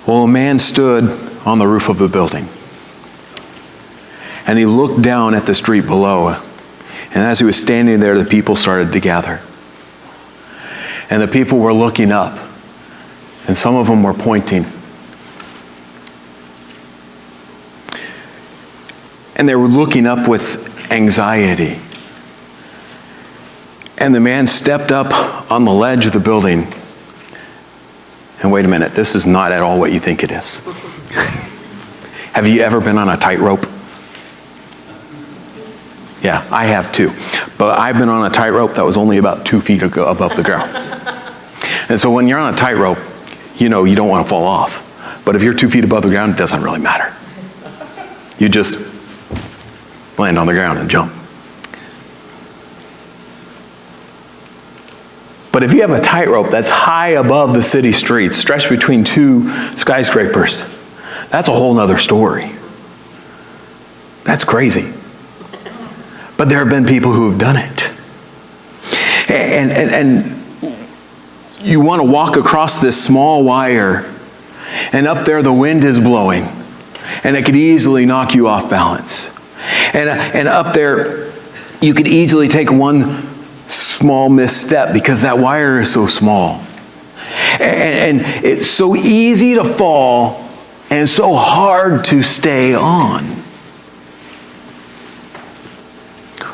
Well, a man stood on the roof of a building, and he looked down at the street below. And as he was standing there, the people started to gather. And the people were looking up, and some of them were pointing. And they were looking up with anxiety. And the man stepped up on the ledge of the building. And wait a minute, this is not at all what you think it is. Have you ever been on a tightrope? Yeah, I have too. But I've been on a tightrope that was only about 2 feet above the ground. And so when you're on a tightrope, you know you don't want to fall off. But if you're 2 feet above the ground, it doesn't really matter. You just land on the ground and jump. But if you have a tightrope that's high above the city streets, stretched between 2 skyscrapers, that's a whole nother story. That's crazy. But there have been people who have done it. And you want to walk across this small wire, and up there the wind is blowing, and it could easily knock you off balance. And up there, you could easily take one small misstep because that wire is so small. And it's so easy to fall and so hard to stay on.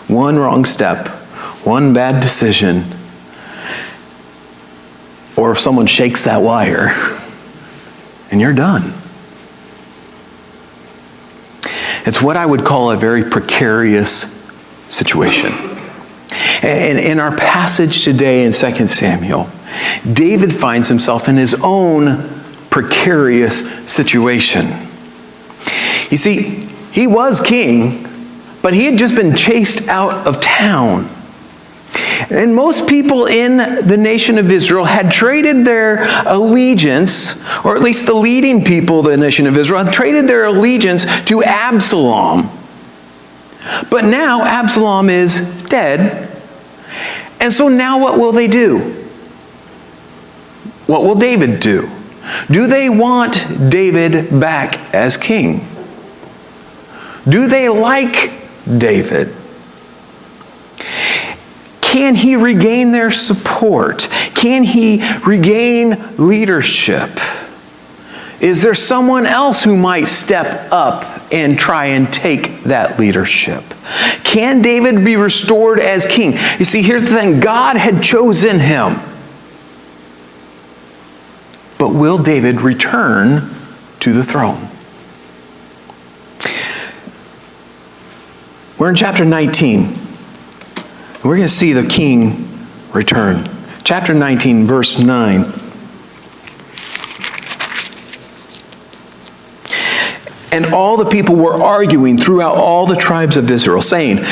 One wrong step, one bad decision, or if someone shakes that wire, and you're done. It's what I would call a very precarious situation. And in our passage today in 2 Samuel, David finds himself in his own precarious situation. You see, he was king, but he had just been chased out of town. And most people in the nation of Israel had traded their allegiance, or at least the leading people of the nation of Israel, had traded their allegiance to Absalom. But now Absalom is dead. And so now what will they do? What will David do? Do they want David back as king? Do they like David? Can he regain their support? Can he regain leadership? Is there someone else who might step up and try and take that leadership? Can David be restored as king? You see, here's the thing. God had chosen him. But will David return to the throne? We're in chapter 19. We're going to see the king return. Chapter 19, verse 9. And all the people were arguing throughout all the tribes of Israel, saying,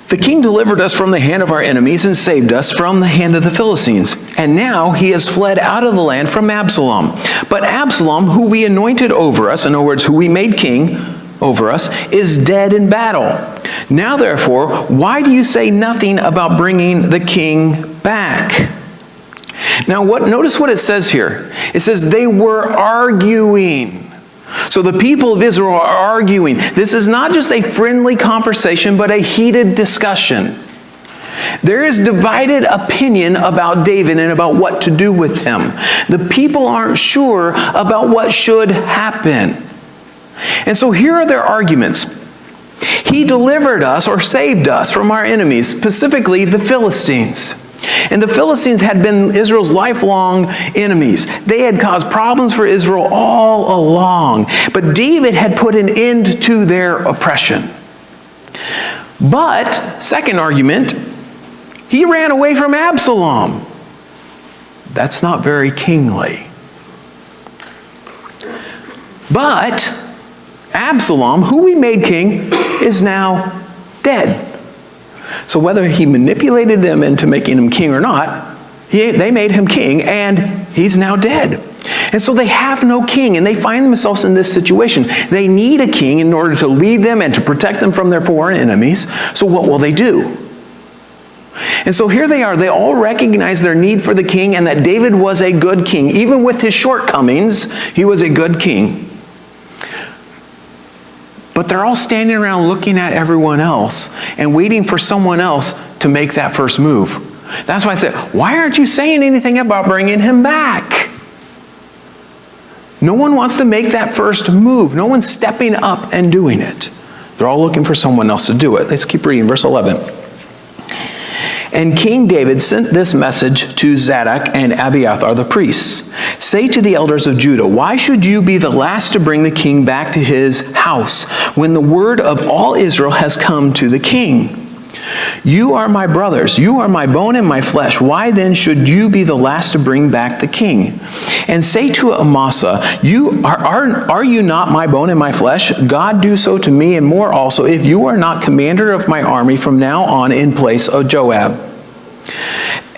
"The king delivered us from the hand of our enemies and saved us from the hand of the Philistines. And now he has fled out of the land from Absalom. But Absalom, who we anointed over us," in other words, who we made king over us, "is dead in battle. Now therefore, why do you say nothing about bringing the king back?" Now notice what it says here. It says they were arguing. So the people of Israel are arguing. This is not just a friendly conversation, but a heated discussion. There is divided opinion about David and about what to do with him. The people aren't sure about what should happen. And so here are their arguments. He delivered us or saved us from our enemies, specifically the Philistines. And the Philistines had been Israel's lifelong enemies. They had caused problems for Israel all along. But David had put an end to their oppression. But, second argument, he ran away from Absalom. That's not very kingly. But Absalom, who we made king, is now dead. So whether he manipulated them into making him king or not, they made him king, and he's now dead. And so they have no king, and they find themselves in this situation. They need a king in order to lead them and to protect them from their foreign enemies. So what will they do? And so here they are. They all recognize their need for the king and that David was a good king. Even with his shortcomings, he was a good king. But they're all standing around looking at everyone else and waiting for someone else to make that first move. That's why I said, why aren't you saying anything about bringing him back? No one wants to make that first move. No one's stepping up and doing it. They're all looking for someone else to do it. Let's keep reading, verse 11. And King David sent this message to Zadok and Abiathar the priests. Say to the elders of Judah, why should you be the last to bring the king back to his house when the word of all Israel has come to the king? You are my brothers, you are my bone and my flesh. Why then should you be the last to bring back the king? And say to Amasa, are you not my bone and my flesh? God do so to me and more also, if you are not commander of my army from now on in place of Joab.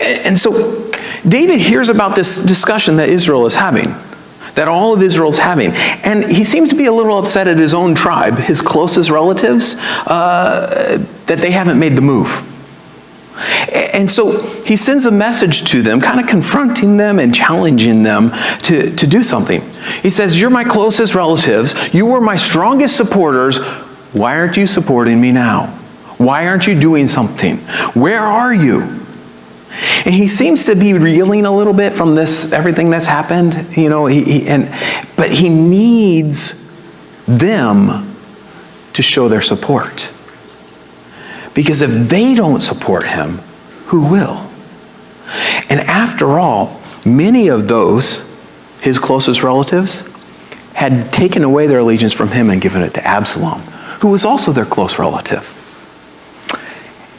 And so David hears about this discussion that Israel is having, that all of Israel is having. And he seems to be a little upset at his own tribe, his closest relatives, that they haven't made the move. And so he sends a message to them, kind of confronting them and challenging them to do something. He says, you're my closest relatives. You were my strongest supporters. Why aren't you supporting me now? Why aren't you doing something? Where are you? And he seems to be reeling a little bit from everything that's happened, but he needs them to show their support. Because if they don't support him, who will? And after all, many of those, his closest relatives, had taken away their allegiance from him and given it to Absalom, who was also their close relative.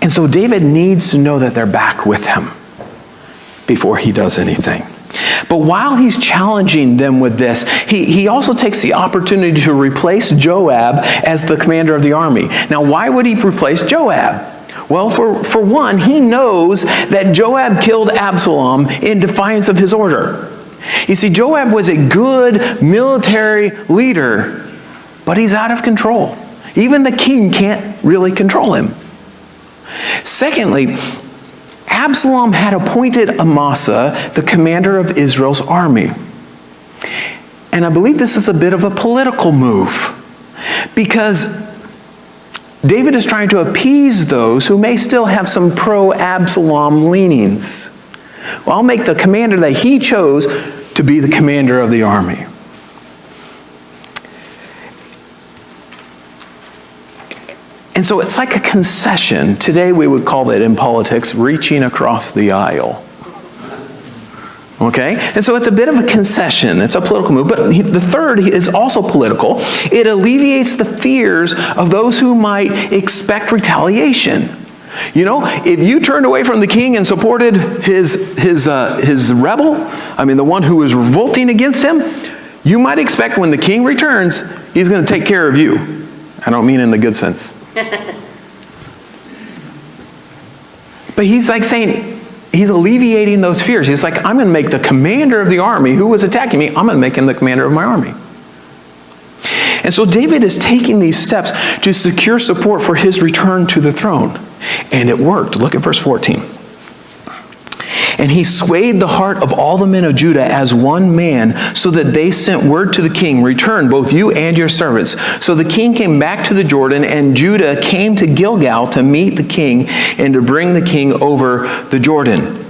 And so David needs to know that they're back with him before he does anything. But while he's challenging them with this, he also takes the opportunity to replace Joab as the commander of the army. Now, why would he replace Joab? Well, for one, he knows that Joab killed Absalom in defiance of his order. You see, Joab was a good military leader, but he's out of control. Even the king can't really control him. Secondly, Absalom had appointed Amasa the commander of Israel's army. And I believe this is a bit of a political move, because David is trying to appease those who may still have some pro-Absalom leanings. Well, I'll make the commander that he chose to be the commander of the army. And so it's like a concession. Today we would call it in politics reaching across the aisle. Okay? And so it's a bit of a concession. It's a political move. But the third is also political. It alleviates the fears of those who might expect retaliation. If you turned away from the king and supported his rebel, the one who was revolting against him, you might expect when the king returns, he's going to take care of you. I don't mean in the good sense. But he's like saying, he's alleviating those fears. He's like, I'm going to make the commander of the army who was attacking me, I'm going to make him the commander of my army. And so David is taking these steps to secure support for his return to the throne. And it worked. Look at verse 14. And he swayed the heart of all the men of Judah as one man, so that they sent word to the king, return, both you and your servants. So the king came back to the Jordan, and Judah came to Gilgal to meet the king and to bring the king over the Jordan.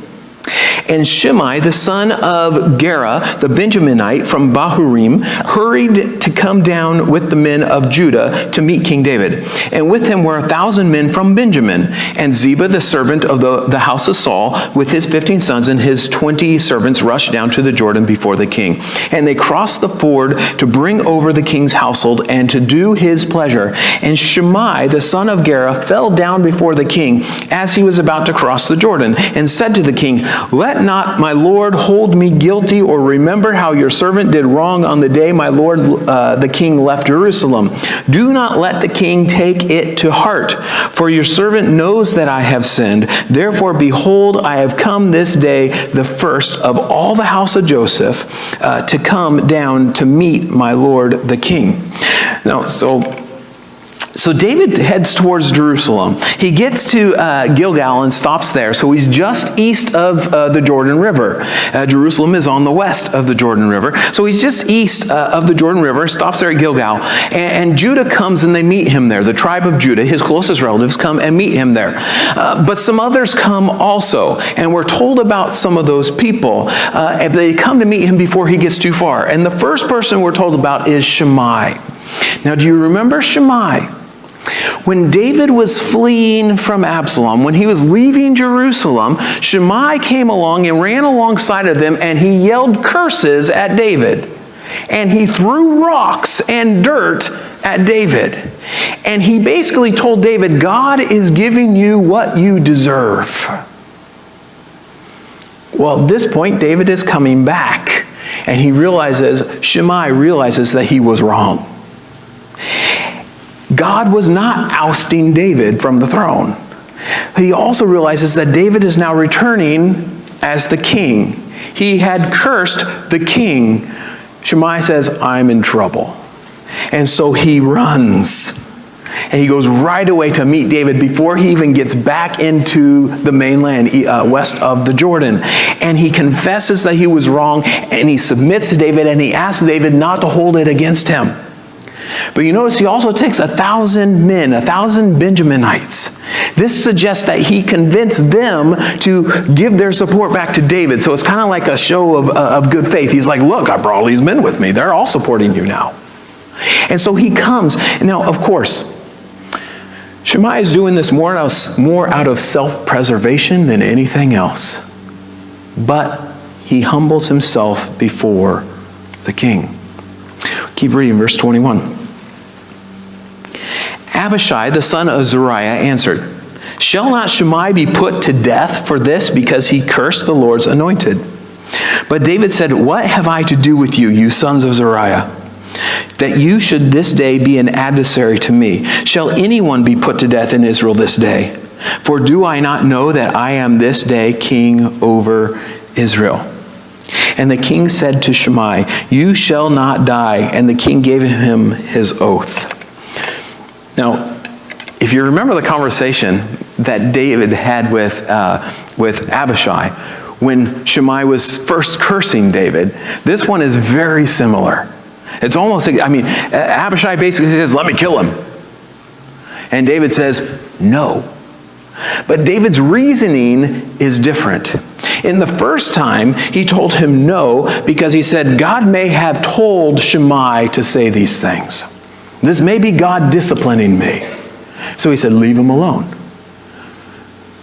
And Shimei, the son of Gera, the Benjaminite from Bahurim, hurried to come down with the men of Judah to meet King David. And with him were 1,000 men from Benjamin. And Ziba, the servant of the house of Saul, with his 15 sons and his 20 servants, rushed down to the Jordan before the king. And they crossed the ford to bring over the king's household and to do his pleasure. And Shimei, the son of Gera, fell down before the king as he was about to cross the Jordan, and said to the king, let not my lord hold me guilty, or remember how your servant did wrong on the day my lord the king left Jerusalem. Do not let the king take it to heart, for your servant knows that I have sinned. Therefore, behold, I have come this day, the first of all the house of Joseph, to come down to meet my lord the king. Now, so So David heads towards Jerusalem. He gets to Gilgal and stops there. So he's just east of the Jordan River. Jerusalem is on the west of the Jordan River. So he's just east of the Jordan River, stops there at Gilgal. And Judah comes and they meet him there. The tribe of Judah, his closest relatives, come and meet him there. But some others come also. And we're told about some of those people. They come to meet him before he gets too far. And the first person we're told about is Shimei. Now, do you remember Shimei? When David was fleeing from Absalom, when he was leaving Jerusalem, Shimei came along and ran alongside of them, and he yelled curses at David. And he threw rocks and dirt at David. And he basically told David, God is giving you what you deserve. Well, at this point, David is coming back, and Shimei realizes that he was wrong. God was not ousting David from the throne. But he also realizes that David is now returning as the king. He had cursed the king. Shimei says, I'm in trouble. And so he runs. And he goes right away to meet David before he even gets back into the mainland west of the Jordan. And he confesses that he was wrong, and he submits to David, and he asks David not to hold it against him. But you notice he also takes 1,000 men, 1,000 Benjaminites. This suggests that he convinced them to give their support back to David. So it's kind of like a show of good faith. He's like, look, I brought all these men with me. They're all supporting you now. And so he comes. Now, of course, Shimei is doing this more out of self-preservation than anything else. But he humbles himself before the king. Keep reading verse 21. Abishai, the son of Zeruiah, answered, Shall not Shimei be put to death for this, because he cursed the Lord's anointed? But David said, What have I to do with you, you sons of Zeruiah, that you should this day be an adversary to me? Shall anyone be put to death in Israel this day? For do I not know that I am this day king over Israel? And the king said to Shimei, You shall not die. And the king gave him his oath. Now, if you remember the conversation that David had with Abishai, when Shimei was first cursing David, this one is very similar. It's almost, Abishai basically says, let me kill him. And David says, no. But David's reasoning is different. In the first time, he told him no because he said, God may have told Shimei to say these things. This may be God disciplining me. So he said, leave him alone.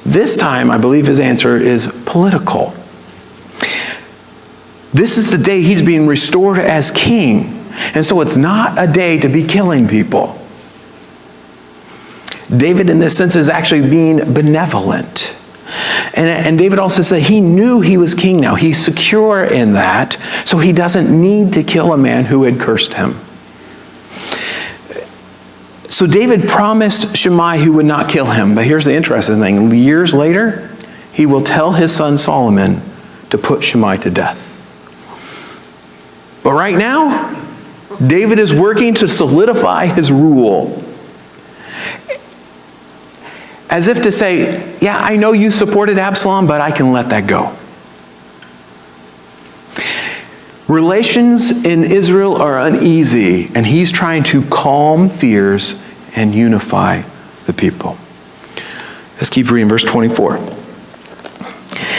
This time, I believe his answer is political. This is the day he's being restored as king. And so it's not a day to be killing people. David, in this sense, is actually being benevolent. And David also said he knew he was king now. He's secure in that, so he doesn't need to kill a man who had cursed him. So David promised Shimei he would not kill him. But here's the interesting thing. Years later, he will tell his son Solomon to put Shimei to death. But right now, David is working to solidify his rule. As if to say, yeah, I know you supported Absalom, but I can let that go. Relations in Israel are uneasy, and he's trying to calm fears and unify the people. Let's keep reading verse 24.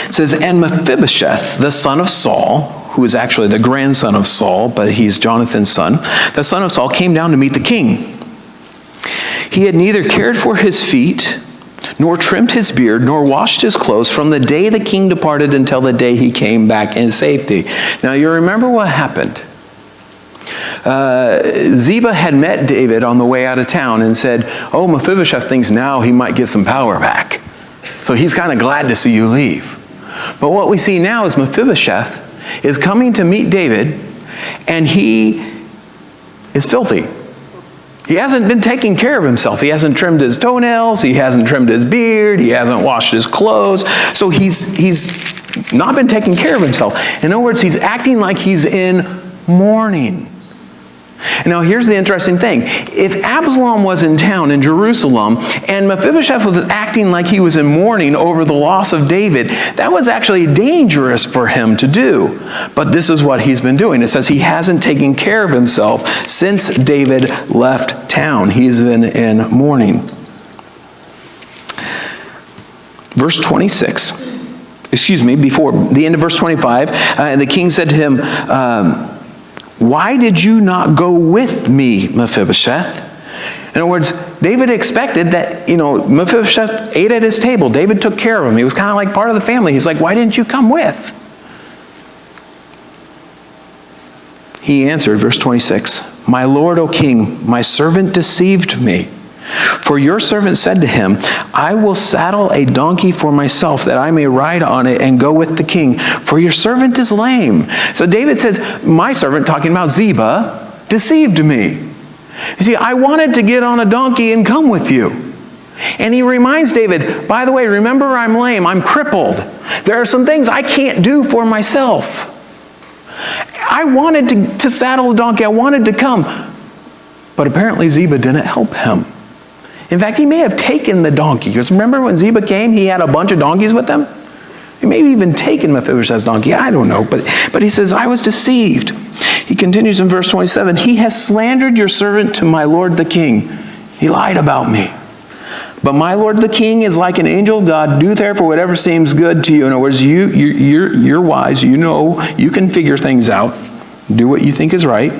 It says, And Mephibosheth, the son of Saul, who is actually the grandson of Saul, but he's Jonathan's son, the son of Saul came down to meet the king. He had neither cared for his feet, nor trimmed his beard, nor washed his clothes from the day the king departed until the day he came back in safety. Now you remember what happened. Ziba had met David on the way out of town and said, oh, Mephibosheth thinks now he might get some power back. So he's kind of glad to see you leave. But what we see now is Mephibosheth is coming to meet David, and he is filthy. He hasn't been taking care of himself. He hasn't trimmed his toenails. He hasn't trimmed his beard. He hasn't washed his clothes. So he's not been taking care of himself. In other words, he's acting like he's in mourning. Now, here's the interesting thing. If Absalom was in town in Jerusalem and Mephibosheth was acting like he was in mourning over the loss of David, that was actually dangerous for him to do. But this is what he's been doing. It says he hasn't taken care of himself since David left town. He's been in mourning. Verse 26. Before the end of verse 25, and the king said to him, why did you not go with me, Mephibosheth? In other words, David expected that, Mephibosheth ate at his table. David took care of him. He was kind of like part of the family. He's like, why didn't you come with? He answered, verse 26, my lord, O king, my servant deceived me. For your servant said to him, I will saddle a donkey for myself that I may ride on it and go with the king, for your servant is lame. So David says, my servant, talking about Ziba, deceived me. You see, I wanted to get on a donkey and come with you. And he reminds David, by the way, remember I'm lame, I'm crippled. There are some things I can't do for myself. I wanted to saddle a donkey, I wanted to come. But apparently Ziba didn't help him. In fact, he may have taken the donkey. Because remember when Ziba came, he had a bunch of donkeys with him? He may have even taken Mephibosheth's donkey. I don't know. But he says, I was deceived. He continues in verse 27, he has slandered your servant to my lord the king. He lied about me. But my lord the king is like an angel of God. Do therefore whatever seems good to you. In other words, you're wise. You know, you can figure things out. Do what you think is right.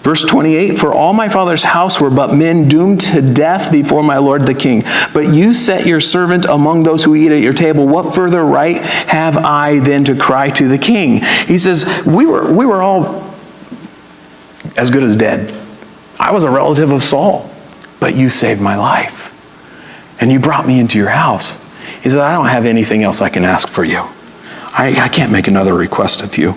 Verse 28, for all my father's house were but men doomed to death before my lord the king. But you set your servant among those who eat at your table. What further right have I then to cry to the king? He says, we were all as good as dead. I was a relative of Saul, but you saved my life. And you brought me into your house. He said, I don't have anything else I can ask for you. I can't make another request of you.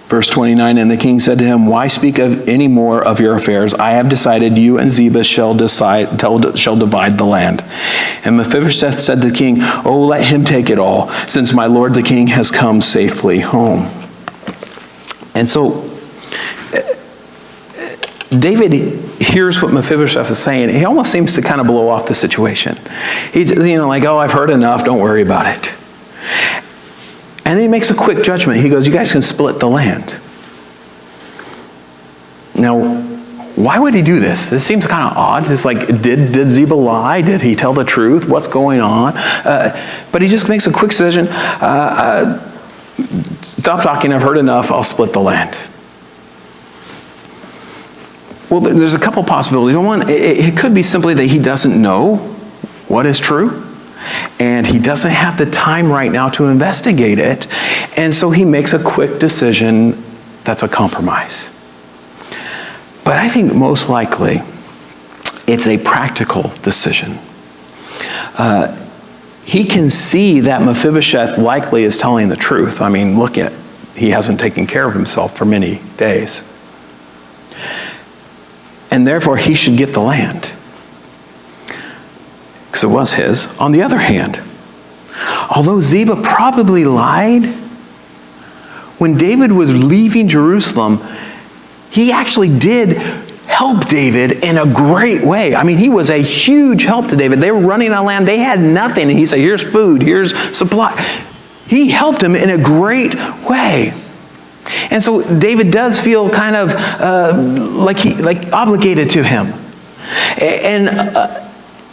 Verse 29, and the king said to him, why speak of any more of your affairs? I have decided you and Ziba shall divide the land. And Mephibosheth said to the king, oh, let him take it all, since my lord the king has come safely home. And so David hears what Mephibosheth is saying. He almost seems to kind of blow off the situation. He's like, oh, I've heard enough, don't worry about it. And then he makes a quick judgment. He goes, you guys can split the land. Now, why would he do this? This seems kind of odd. It's like, did Ziba lie? Did he tell the truth? What's going on? But he just makes a quick decision. Stop talking, I've heard enough, I'll split the land. Well, there's a couple possibilities. One, it could be simply that he doesn't know what is true. And he doesn't have the time right now to investigate it. And so he makes a quick decision that's a compromise. But I think most likely it's a practical decision. He can see that Mephibosheth likely is telling the truth. I mean, look at, he hasn't taken care of himself for many days. And therefore he should get the land. Because it was his. On the other hand, although Ziba probably lied, when David was leaving Jerusalem, he actually did help David in a great way. I mean, he was a huge help to David. They were running on land. They had nothing. And he said, here's food, here's supply. He helped him in a great way. And so David does feel kind of like obligated to him. And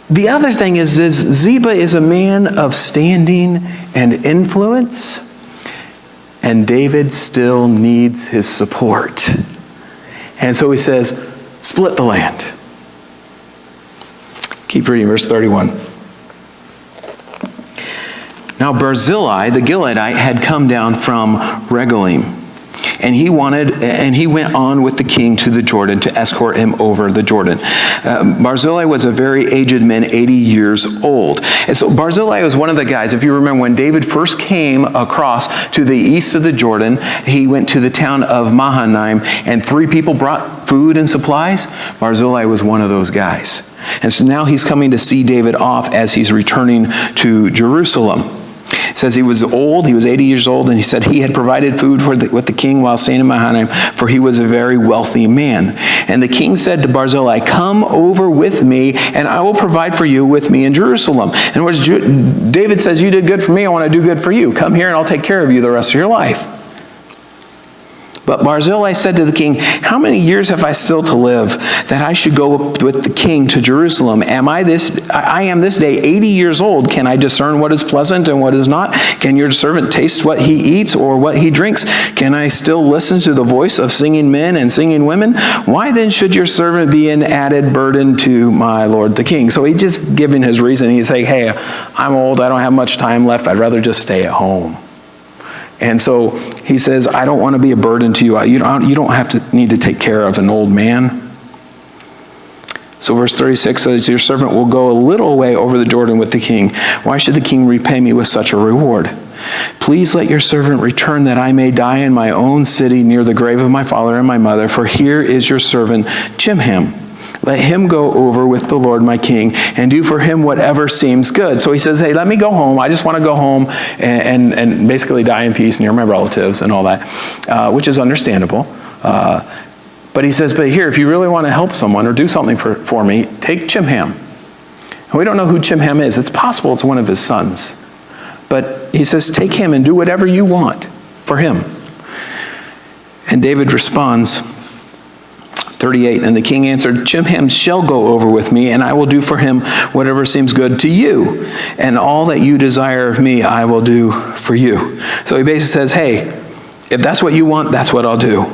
the other thing is Ziba is a man of standing and influence, and David still needs his support. And so he says, split the land. Keep reading, verse 31. Now Barzillai, the Gileadite, had come down from Regalim. And he went on with the king to the Jordan to escort him over the Jordan. Barzillai was a very aged man, 80 years old. And so Barzillai was one of the guys, if you remember, when David first came across to the east of the Jordan, he went to the town of Mahanaim, and 3 people brought food and supplies. Barzillai was one of those guys. And so now he's coming to see David off as he's returning to Jerusalem. It says he was old, he was 80 years old, and he said he had provided food with the king while staying in Mahanaim, for he was a very wealthy man. And the king said to Barzillai, come over with me, and I will provide for you with me in Jerusalem. In other words, David says, you did good for me, I want to do good for you. Come here and I'll take care of you the rest of your life. But Barzillai said to the king, how many years have I still to live, that I should go with the king to Jerusalem? I am this day 80 years old. Can I discern what is pleasant and what is not? Can your servant taste what he eats or what he drinks? Can I still listen to the voice of singing men and singing women? Why then should your servant be an added burden to my lord the king? So he's just giving his reason. He's saying, hey, I'm old. I don't have much time left. I'd rather just stay at home. And so he says, I don't want to be a burden to you. You don't need to take care of an old man. So verse 36 says, your servant will go a little way over the Jordan with the king. Why should the king repay me with such a reward? Please let your servant return, that I may die in my own city near the grave of my father and my mother. For here is your servant Chimham. Let him go over with the Lord my king and do for him whatever seems good. So he says, hey, let me go home. I just want to go home and basically die in peace near my relatives and all that, which is understandable. But he says, but here, if you really want to help someone or do something for me, take Chimham. And we don't know who Chimham is. It's possible it's one of his sons. But he says, take him and do whatever you want for him. And David responds, 38, and the king answered, Chimham shall go over with me, and I will do for him whatever seems good to you. And all that you desire of me, I will do for you. So he basically says, hey, if that's what you want, that's what I'll do.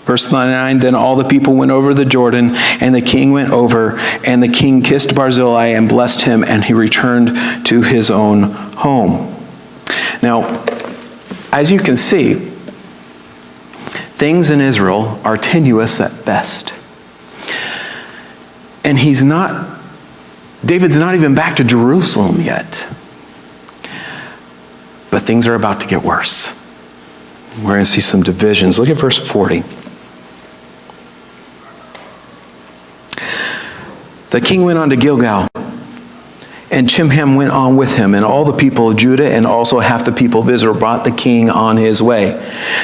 Verse 9, then all the people went over the Jordan, and the king went over, and the king kissed Barzillai and blessed him, and he returned to his own home. Now, as you can see, things in Israel are tenuous at best. And David's not even back to Jerusalem yet. But things are about to get worse. We're going to see some divisions. Look at verse 40. The king went on to Gilgal, and Chimham went on with him, and all the people of Judah and also half the people of Israel brought the king on his way.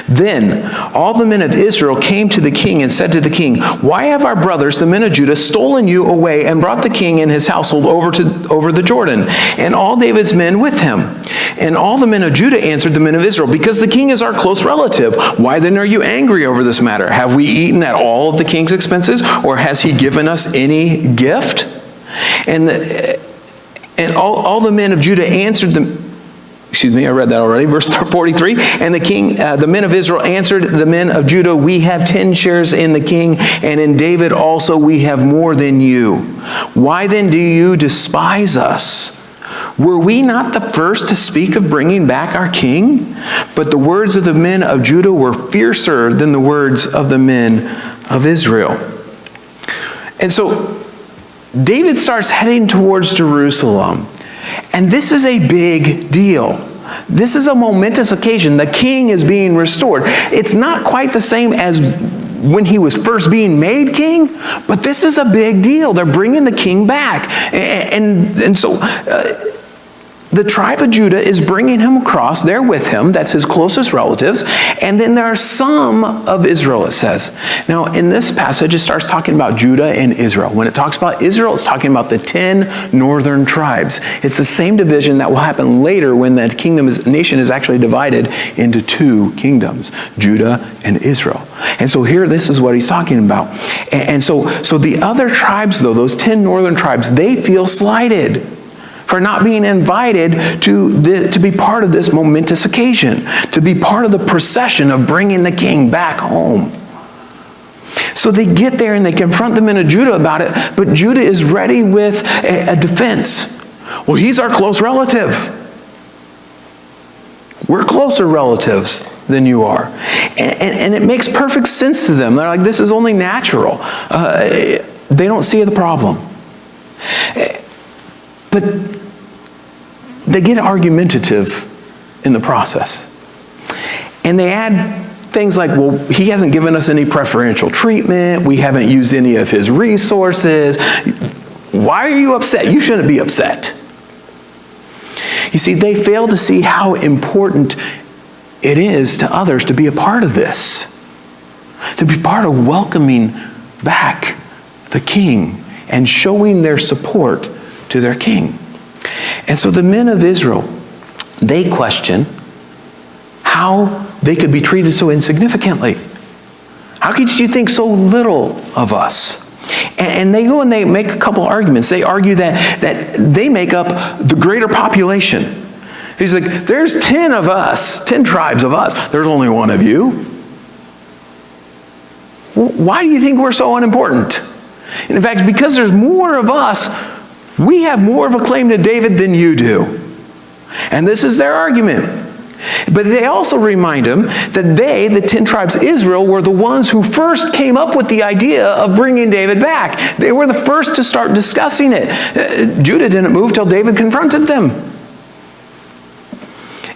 Then all the men of Israel came to the king and said to the king, why have our brothers, the men of Judah, stolen you away and brought the king and his household over the Jordan, and all David's men with him? And all the men of Judah answered the men of Israel, because the king is our close relative. Why then are you angry over this matter? Have we eaten at all of the king's expenses, or has he given us any gift? And all the men of Judah answered them. Excuse me, I read that already. Verse 43. And the king, the men of Israel answered the men of Judah, we have 10 shares in the king, and in David also we have more than you. Why then do you despise us? Were we not the first to speak of bringing back our king? But the words of the men of Judah were fiercer than the words of the men of Israel. And so David starts heading towards Jerusalem. And this is a big deal. This is a momentous occasion. The king is being restored. It's not quite the same as when he was first being made king, but this is a big deal. They're bringing the king back. And so the tribe of Judah is bringing him across. They're with him. That's his closest relatives. And then there are some of Israel, it says. Now, in this passage, it starts talking about Judah and Israel. When it talks about Israel, it's talking about the 10 northern tribes. It's the same division that will happen later when the nation is actually divided into 2 kingdoms, Judah and Israel. And so here, this is what he's talking about. And so the other tribes, though, those 10 northern tribes, they feel slighted for not being invited to be part of this momentous occasion, to be part of the procession of bringing the king back home. So they get there and they confront the men of Judah about it, but Judah is ready with a defense. Well, he's our close relative. We're closer relatives than you are. And it makes perfect sense to them. They're like, this is only natural. They don't see the problem. But they get argumentative in the process. And they add things like, well, he hasn't given us any preferential treatment. We haven't used any of his resources. Why are you upset? You shouldn't be upset. You see, they fail to see how important it is to others to be a part of this, to be part of welcoming back the king and showing their support to their king. And so the men of Israel, they question how they could be treated so insignificantly. How could you think so little of us? And they go and they make a couple arguments. They argue that they make up the greater population. He's like, there's 10 of us, 10 tribes of us. There's only one of you. Why do you think we're so unimportant? And in fact, because there's more of us, we have more of a claim to David than you do. And this is their argument. But they also remind him that they, the 10 tribes of Israel, were the ones who first came up with the idea of bringing David back. They were the first to start discussing it. Judah didn't move till David confronted them.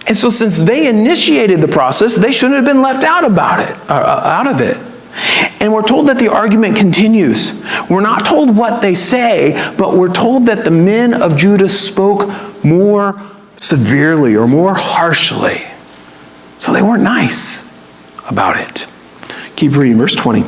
And so since they initiated the process, they shouldn't have been left out of it. And we're told that the argument continues. We're not told what they say, but we're told that the men of Judah spoke more severely or more harshly. So they weren't nice about it. Keep reading, verse 20.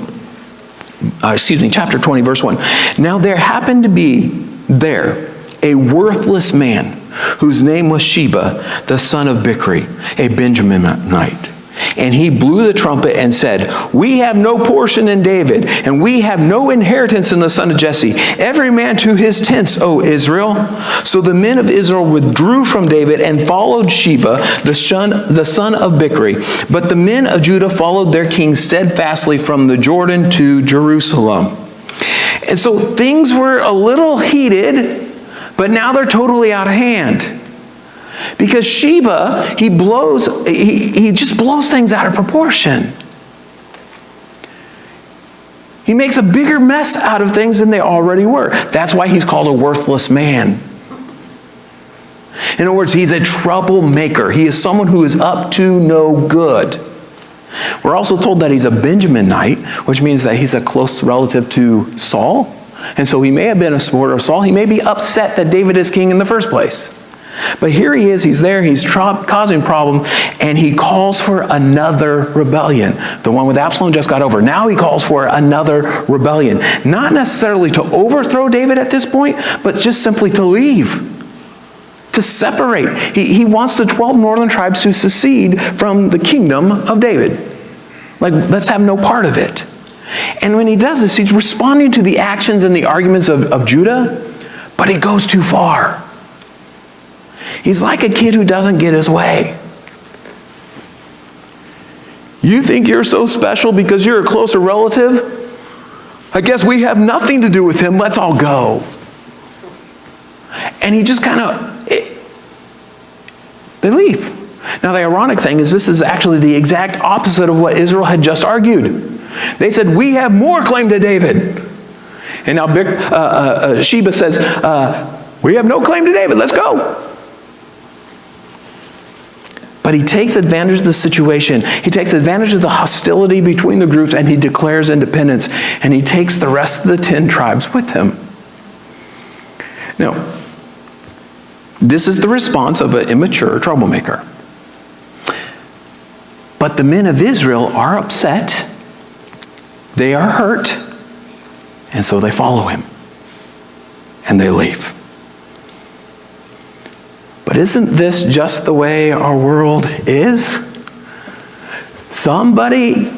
Chapter 20, verse 1. Now there happened to be there a worthless man whose name was Sheba, the son of Bichri, a Benjaminite. And he blew the trumpet and said, we have no portion in David, and we have no inheritance in the son of Jesse. Every man to his tents, O Israel. So the men of Israel withdrew from David and followed Sheba, the son of Bichri. But the men of Judah followed their king steadfastly from the Jordan to Jerusalem. And so things were a little heated, but now they're totally out of hand. Because Sheba, he just blows things out of proportion. He makes a bigger mess out of things than they already were. That's why he's called a worthless man. In other words, he's a troublemaker. He is someone who is up to no good. We're also told that he's a Benjaminite, which means that he's a close relative to Saul. And so he may have been a supporter of Saul. He may be upset that David is king in the first place. But here he is, he's there, he's causing problem, and he calls for another rebellion. The one with Absalom just got over. Now he calls for another rebellion. Not necessarily to overthrow David at this point, but just simply to leave, to separate. He wants the 12 northern tribes to secede from the kingdom of David. Like, let's have no part of it. And when he does this, he's responding to the actions and the arguments of Judah, but he goes too far. He's like a kid who doesn't get his way. You think you're so special because you're a closer relative? I guess we have nothing to do with him. Let's all go. And he just they leave. Now the ironic thing is this is actually the exact opposite of what Israel had just argued. They said, we have more claim to David. And now Sheba says, we have no claim to David. Let's go. But he takes advantage of the situation. He takes advantage of the hostility between the groups, and he declares independence. And he takes the rest of the 10 tribes with him. Now, this is the response of an immature troublemaker. But the men of Israel are upset. They are hurt. And so they follow him. And they leave. But isn't this just the way our world is?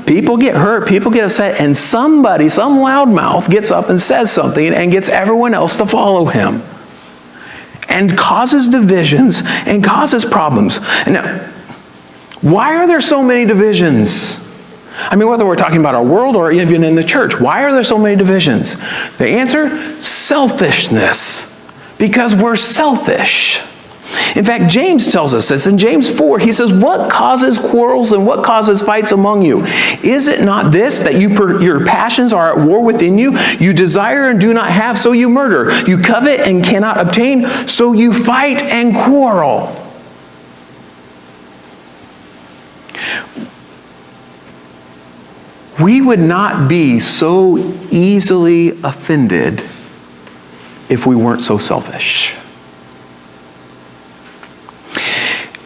People get hurt, people get upset, and some loudmouth gets up and says something and gets everyone else to follow him. And causes divisions and causes problems. Now, why are there so many divisions? I mean, whether we're talking about our world or even in the church, why are there so many divisions? The answer, selfishness. Because we're selfish. In fact, James tells us this. In James 4, he says, what causes quarrels and what causes fights among you? Is it not this, that your passions are at war within you? You desire and do not have, so you murder. You covet and cannot obtain, so you fight and quarrel. We would not be so easily offended if we weren't so selfish.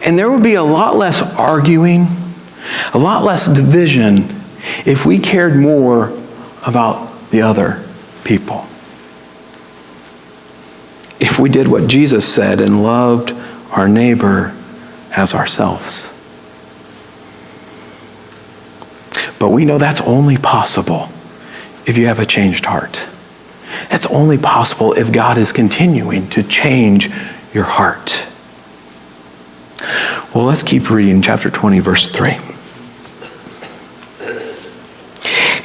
And there would be a lot less arguing, a lot less division if we cared more about the other people. If we did what Jesus said and loved our neighbor as ourselves. But we know that's only possible if you have a changed heart. That's only possible if God is continuing to change your heart. Well, let's keep reading chapter 20, verse 3.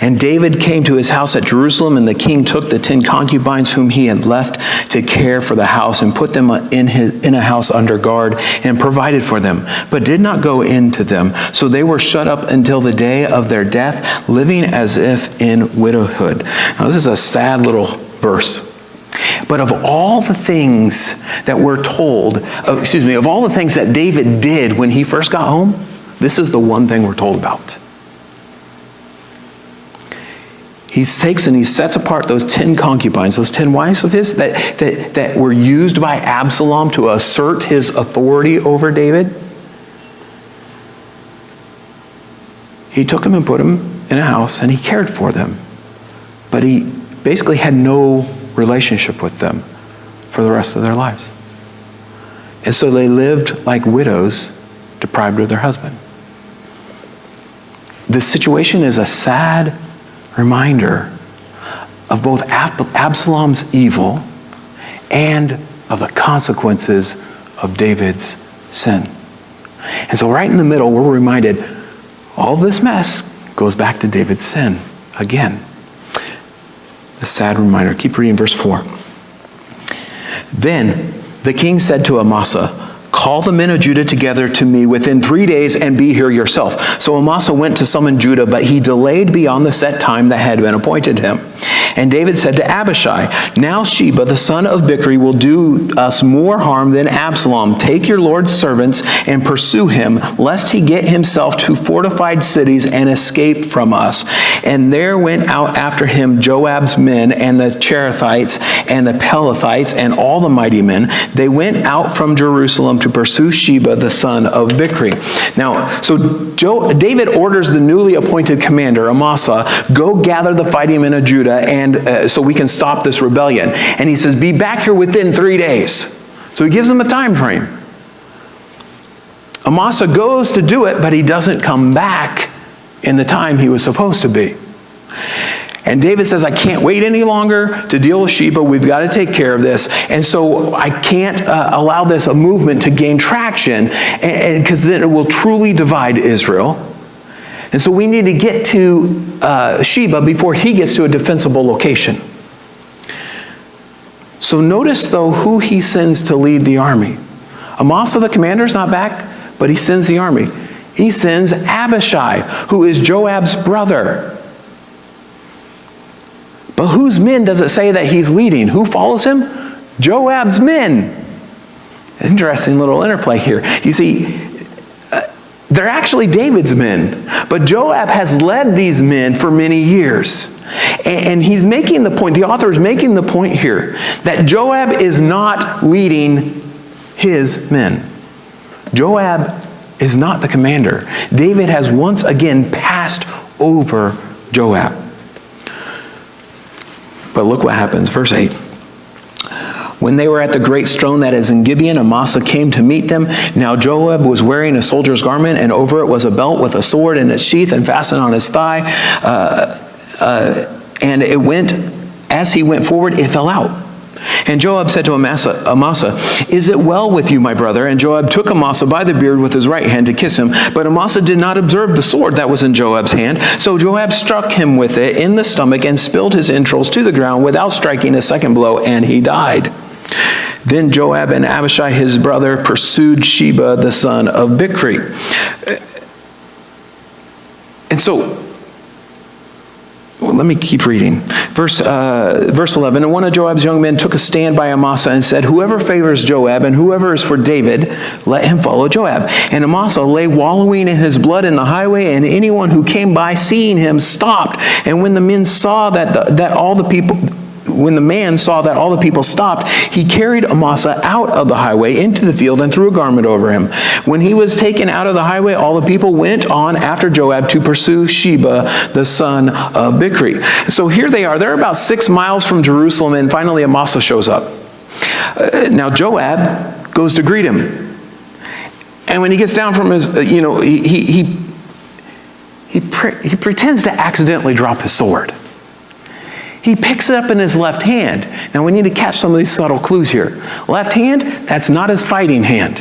And David came to his house at Jerusalem, and the king took the 10 concubines whom he had left to care for the house and put them in a house under guard and provided for them, but did not go into them. So they were shut up until the day of their death, living as if in widowhood. Now this is a sad little verse. But of all the things that we're told, of all the things that David did when he first got home, this is the one thing we're told about. He takes and he sets apart those 10 concubines, those 10 wives of his that were used by Absalom to assert his authority over David. He took them and put them in a house and he cared for them. But he basically had no relationship with them for the rest of their lives. And so they lived like widows deprived of their husband. This situation is a sad reminder of both Absalom's evil and of the consequences of David's sin. And so right in the middle, we're reminded all this mess goes back to David's sin again. The sad reminder. Keep reading verse 4. Then the king said to Amasa, "Call the men of Judah together to me within 3 days and be here yourself." So Amasa went to summon Judah, but he delayed beyond the set time that had been appointed him. And David said to Abishai, "Now Sheba, the son of Bichri, will do us more harm than Absalom. Take your Lord's servants and pursue him, lest he get himself to fortified cities and escape from us." And there went out after him Joab's men and the Cherethites and the Pelethites and all the mighty men. They went out from Jerusalem to pursue Sheba, the son of Bichri. Now, so David orders the newly appointed commander, Amasa, go gather the fighting men of Judah and so we can stop this rebellion. And he says, be back here within 3 days. So he gives them a time frame. Amasa goes to do it, but he doesn't come back in the time he was supposed to be. And David says, I can't wait any longer to deal with Sheba. We've got to take care of this. And so I can't allow this a movement to gain traction, because then it will truly divide Israel. And so we need to get to Sheba before he gets to a defensible location. So notice, though, who he sends to lead the army. Amasa, the commander's not back, but he sends the army. He sends Abishai, who is Joab's brother. But whose men does it say that he's leading? Who follows him? Joab's men. Interesting little interplay here. You see, they're actually David's men, but Joab has led these men for many years. And he's making the point, the author is making the point here, that Joab is not leading his men. Joab is not the commander. David has once again passed over Joab. But look what happens, verse 8. When they were at the great stone that is in Gibeon, Amasa came to meet them. Now Joab was wearing a soldier's garment, and over it was a belt with a sword in its sheath and fastened on his thigh. And it went, as he went forward, it fell out. And Joab said to Amasa, "Is it well with you, my brother?" And Joab took Amasa by the beard with his right hand to kiss him. But Amasa did not observe the sword that was in Joab's hand. So Joab struck him with it in the stomach and spilled his entrails to the ground without striking a second blow, and he died. Then Joab and Abishai his brother pursued Sheba the son of Bichri. And so, well, let me keep reading. Verse 11, and one of Joab's young men took a stand by Amasa and said, "Whoever favors Joab and whoever is for David, let him follow Joab." And Amasa lay wallowing in his blood in the highway, and anyone who came by seeing him stopped. And when the men saw that all the people when the man saw that all the people stopped, he carried Amasa out of the highway into the field and threw a garment over him. When he was taken out of the highway, all the people went on after Joab to pursue Sheba, the son of Bichri. So here they are. They're about 6 miles from Jerusalem, and finally Amasa shows up. Now Joab goes to greet him. And when he gets down from his, he pretends to accidentally drop his sword. He picks it up in his left hand. Now we need to catch some of these subtle clues here. Left hand, that's not his fighting hand.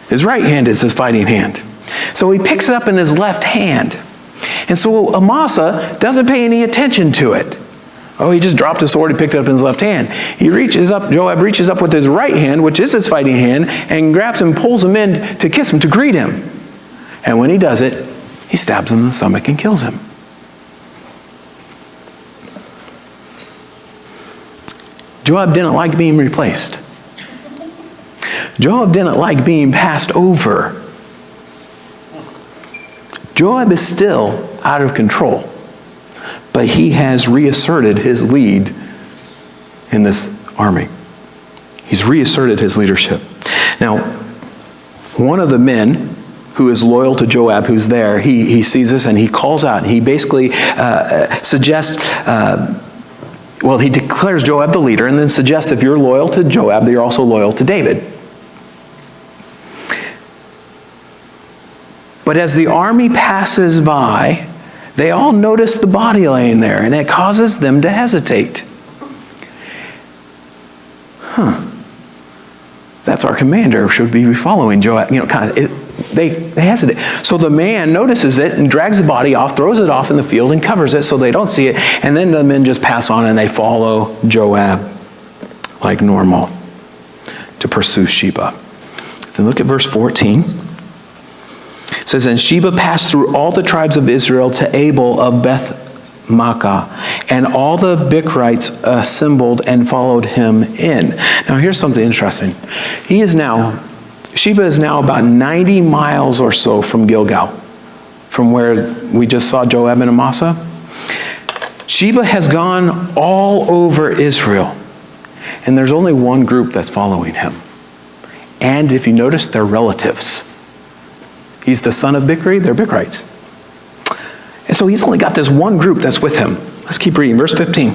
His right hand is his fighting hand. So he picks it up in his left hand. And so Amasa doesn't pay any attention to it. Oh, he just dropped his sword and picked it up in his left hand. Joab reaches up with his right hand, which is his fighting hand, and grabs him, pulls him in to kiss him, to greet him. And when he does it, he stabs him in the stomach and kills him. Joab didn't like being replaced. Joab didn't like being passed over. Joab is still out of control, but he has reasserted his lead in this army. He's reasserted his leadership. Now, one of the men who is loyal to Joab, who's there, he sees this and he calls out. He basically suggests, he declares Joab the leader and then suggests if you're loyal to Joab, that you're also loyal to David. But as the army passes by, they all notice the body laying there, and it causes them to hesitate. That's our commander, should be following Joab. They hesitate. So the man notices it and drags the body off, throws it off in the field and covers it so they don't see it. And then the men just pass on and they follow Joab like normal to pursue Sheba. Then look at verse 14. It says, and Sheba passed through all the tribes of Israel to Abel of Beth-Maachah, and all the Bichrites assembled and followed him in. Now here's something interesting. Sheba is now about 90 miles or so from Gilgal, from where we just saw Joab and Amasa. Sheba has gone all over Israel, and there's only one group that's following him. And if you notice, they're relatives. He's the son of Bichri, they're Bichrites. And so he's only got this one group that's with him. Let's keep reading, verse 15.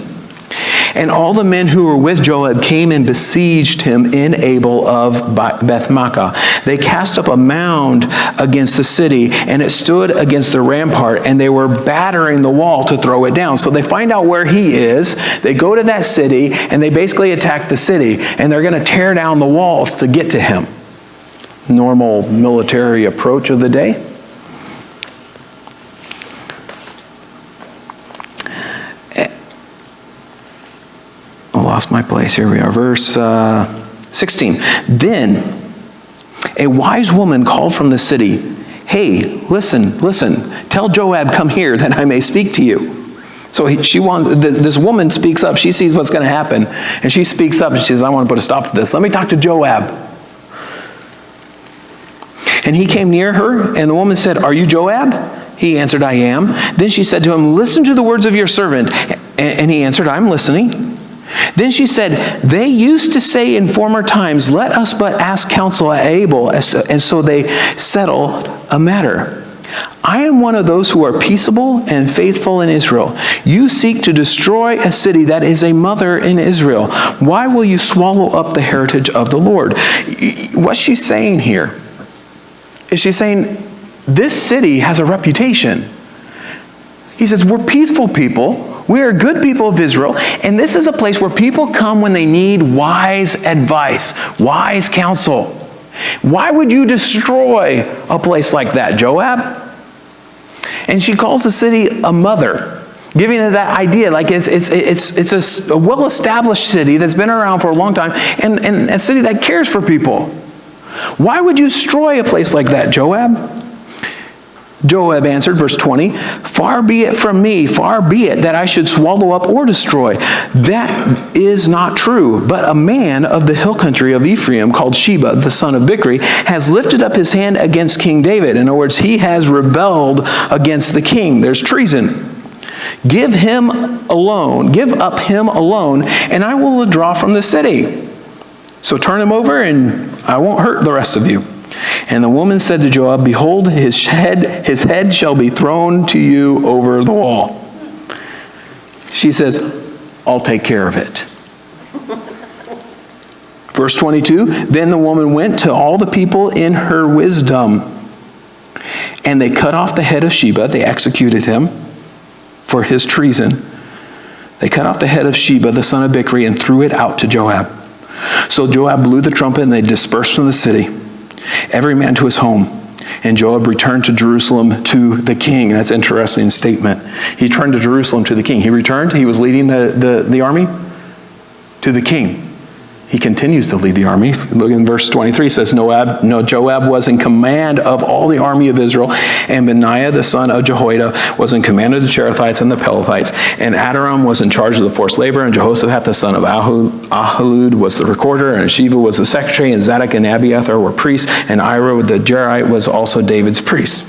And all the men who were with Joab came and besieged him in Abel of Beth-Maachah. They cast up a mound against the city, and it stood against the rampart, and they were battering the wall to throw it down. So they find out where he is, they go to that city, and they basically attack the city, and they're going to tear down the walls to get to him. Normal military approach of the day. Lost my place. Here we are. Verse 16. Then a wise woman called from the city, hey, listen, tell Joab, come here that I may speak to you. So this woman speaks up. She sees what's going to happen. And she speaks up and she says, I want to put a stop to this. Let me talk to Joab. And he came near her, and the woman said, are you Joab? He answered, I am. Then she said to him, listen to the words of your servant. And he answered, I'm listening. Then she said, they used to say in former times, let us but ask counsel at Abel, and so they settled a matter. I am one of those who are peaceable and faithful in Israel. You seek to destroy a city that is a mother in Israel. Why will you swallow up the heritage of the Lord? What she's saying here is she's saying this city has a reputation. He says, we're peaceful people. We are good people of Israel, and this is a place where people come when they need wise advice, wise counsel. Why would you destroy a place like that, Joab? And she calls the city a mother, giving it that idea like it's a well-established city that's been around for a long time, and a city that cares for people. Why would you destroy a place like that, Joab? Joab answered, verse 20, far be it from me, far be it that I should swallow up or destroy. That is not true. But a man of the hill country of Ephraim called Sheba, the son of Bichri, has lifted up his hand against King David. In other words, he has rebelled against the king. There's treason. Give up him alone, and I will withdraw from the city. So turn him over, and I won't hurt the rest of you. And the woman said to Joab, behold, his head shall be thrown to you over the wall. She says, I'll take care of it. Verse 22, then the woman went to all the people in her wisdom, and they cut off the head of Sheba. They executed him for his treason. They cut off the head of Sheba, the son of Bichri, and threw it out to Joab. So Joab blew the trumpet, and they dispersed from the city, every man to his home. And Joab returned to Jerusalem to the king. That's an interesting statement. He returned to Jerusalem to the king. He returned. He was leading the army to the king. He continues to lead the army. Look in verse 23, it says, Joab was in command of all the army of Israel, and Benaiah the son of Jehoiada was in command of the Cherethites and the Pelethites, and Adoram was in charge of the forced labor, and Jehoshaphat the son of Ahilud was the recorder, and Sheva was the secretary, and Zadok and Abiathar were priests, and Ira the Jerite was also David's priest.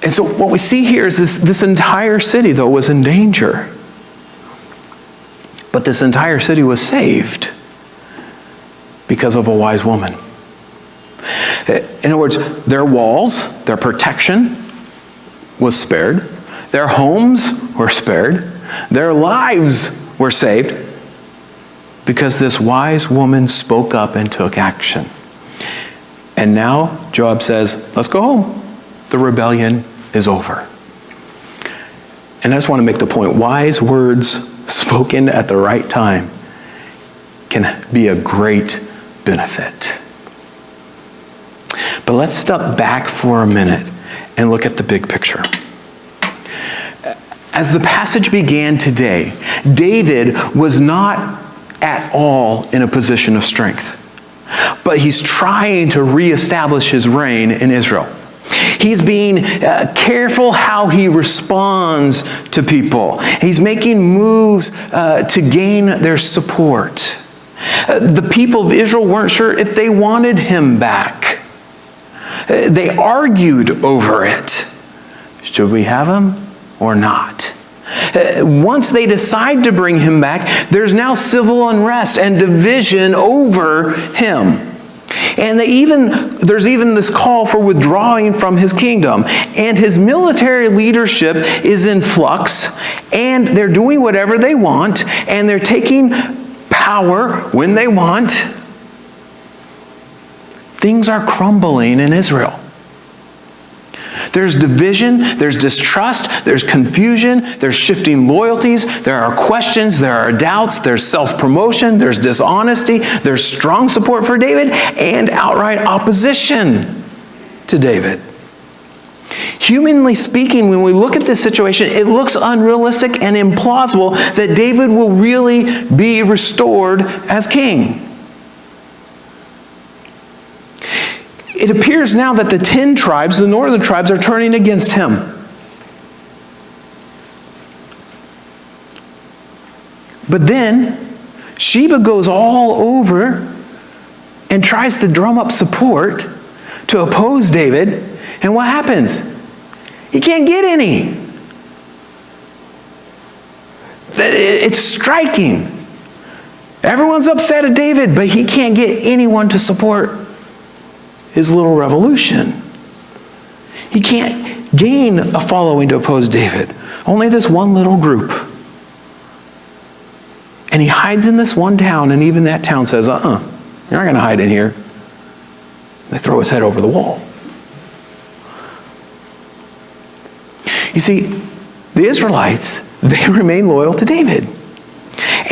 And so what we see here is this entire city, though, was in danger. But this entire city was saved because of a wise woman. In other words, their walls, their protection was spared. Their homes were spared. Their lives were saved because this wise woman spoke up and took action. And now Joab says, let's go home. The rebellion is over. And I just want to make the point, wise words spoken at the right time can be a great benefit. But let's step back for a minute and look at the big picture. As the passage began today, David was not at all in a position of strength, but he's trying to reestablish his reign in Israel. He's being careful how he responds to people. He's making moves to gain their support. The people of Israel weren't sure if they wanted him back. They argued over it. Should we have him or not? Once they decide to bring him back, there's now civil unrest and division over him. And there's even this call for withdrawing from his kingdom. And his military leadership is in flux, and they're doing whatever they want, and they're taking power when they want. Things are crumbling in Israel. There's division, there's distrust, there's confusion, there's shifting loyalties, there are questions, there are doubts, there's self-promotion, there's dishonesty, there's strong support for David, and outright opposition to David. Humanly speaking, when we look at this situation, it looks unrealistic and implausible that David will really be restored as king. It appears now that the 10 tribes, the northern tribes, are turning against him. But then, Sheba goes all over and tries to drum up support to oppose David. And what happens? He can't get any. It's striking. Everyone's upset at David, but he can't get anyone to support his little revolution. He can't gain a following to oppose David. Only this one little group. And he hides in this one town, and even that town says, you're not going to hide in here. They throw his head over the wall. You see, the Israelites, they remain loyal to David.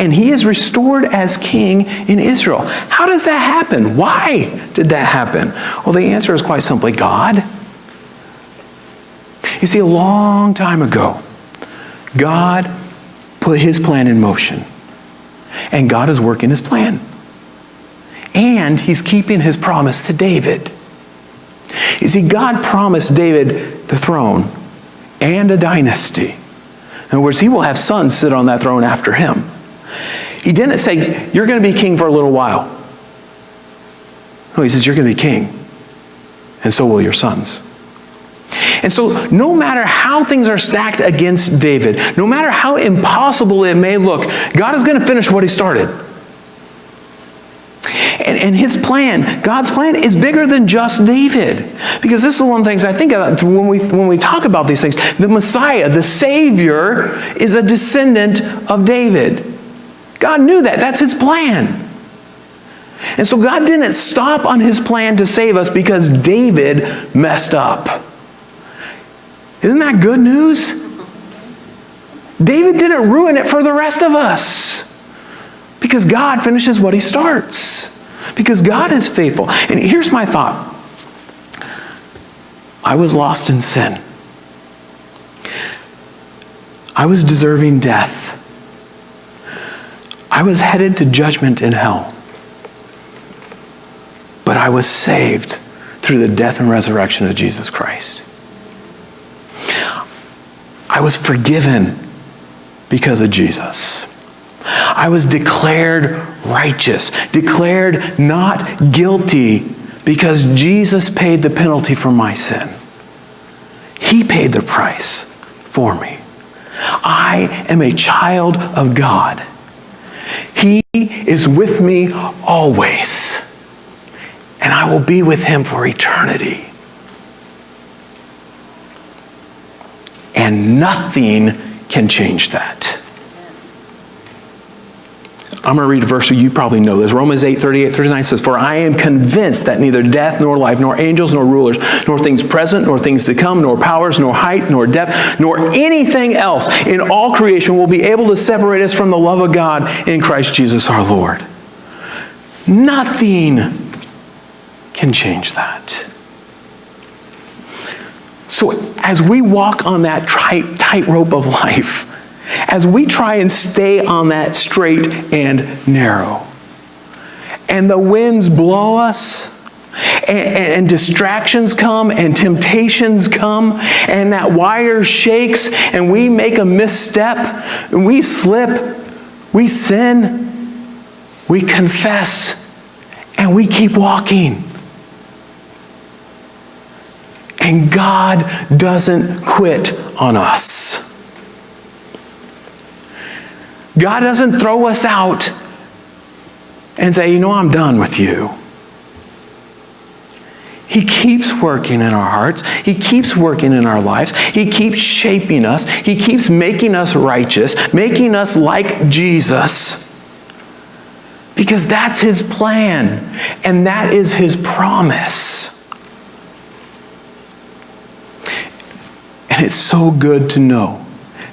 And he is restored as king in Israel. How does that happen? Why did that happen? Well, the answer is quite simply God. You see, a long time ago, God put his plan in motion. And God is working his plan. And he's keeping his promise to David. You see, God promised David the throne and a dynasty. In other words, he will have sons sit on that throne after him. He didn't say, you're going to be king for a little while. No, he says, you're going to be king. And so will your sons. And so no matter how things are stacked against David, no matter how impossible it may look, God is going to finish what he started. And his plan, God's plan, is bigger than just David. Because this is one of the things I think about when we talk about these things. The Messiah, the Savior, is a descendant of David. God knew that. That's his plan. And so God didn't stop on his plan to save us because David messed up. Isn't that good news? David didn't ruin it for the rest of us. Because God finishes what he starts. Because God is faithful. And here's my thought. I was lost in sin. I was deserving death. I was headed to judgment in hell. But I was saved through the death and resurrection of Jesus Christ. I was forgiven because of Jesus. I was declared righteous, declared not guilty because Jesus paid the penalty for my sin. He paid the price for me. I am a child of God. He is with me always, and I will be with him for eternity. And nothing can change that. I'm going to read a verse you probably know this. Romans 8:38-39 says, "For I am convinced that neither death nor life, nor angels nor rulers, nor things present, nor things to come, nor powers, nor height, nor depth, nor anything else in all creation will be able to separate us from the love of God in Christ Jesus our Lord." Nothing can change that. So as we walk on that tightrope of life, as we try and stay on that straight and narrow, and the winds blow us, and distractions come, and temptations come, and that wire shakes, and we make a misstep, and we slip, we sin, we confess, and we keep walking. And God doesn't quit on us. God doesn't throw us out and say, I'm done with you. He keeps working in our hearts. He keeps working in our lives. He keeps shaping us. He keeps making us righteous, making us like Jesus. Because that's his plan, and that is his promise. And it's so good to know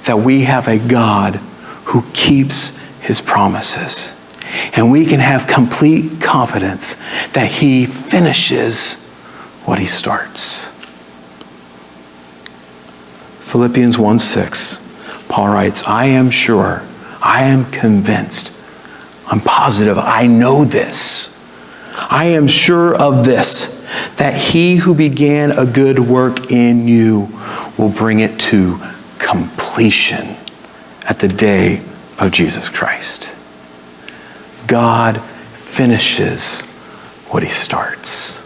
that we have a God who keeps his promises. And we can have complete confidence that he finishes what he starts. Philippians 1:6, Paul writes, "I am sure, I am convinced, I'm positive, I know this. I am sure of this, that he who began a good work in you will bring it to completion at the day of Jesus Christ." God finishes what he starts.